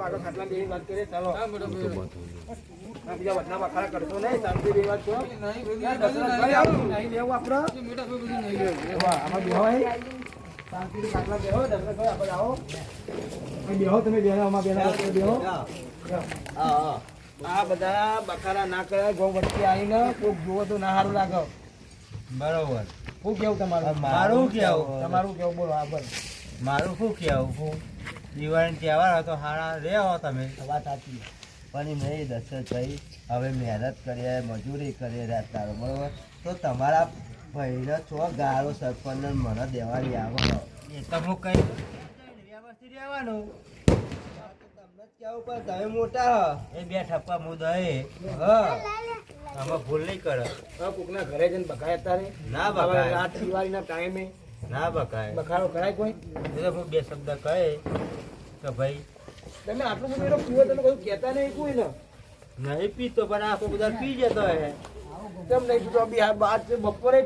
આગળ ખાટલા બેની વાત કરીએ ચાલો બીજા વચના બખાડા કરશો નહીં શાંતિ વાત કરો નહીં લેવું આપણે આમાં બેહોય શાંતિથી ખાટલા બેહો દર્શનભાઈ આપણે આવો બેહો તમે બેહો આમાં બેહો આ બધા બખાડા ના કર્યા ગૌ વચ્ચે આવીને કોઈક જુઓ તો ના સારું લાગે બરોબર શું કેવું તમારું મારું કેવું તમારું કેવું બોલો આ બોલ મારું શું કેવું હું દિવાળી તહેવાર હતો હારા રે આવો તમે વાત સાચી પણ નહીં દશરથભાઈ હવે મહેનત કરીએ મજૂરી કરીએ રાત તારો બરોબર તો તમારા ભાઈને છો ગાળો સરપંચને મને દેવાની આવો એ તો હું કઈ વ્યવસ્થિત રહેવાનું તમને જ કેવું પણ તમે મોટા એ બે ઠપ્પા મુદ હા આમાં ભૂલ નહીં કરે કોકના ઘરે જઈને બકાય અત્યારે ના બકાય રાત દિવાળીના ટાઈમે ના બકાય બખાડો કરાય કોઈ એટલે હું બે શબ્દ કહે કે ભાઈ તમે આટલું બધું એનો પીવો તમે કશું કહેતા નહીં કોઈ ને નહીં પીતો પણ આખો બધા પી જતો હે કેમ નહીં પીતો બપોરે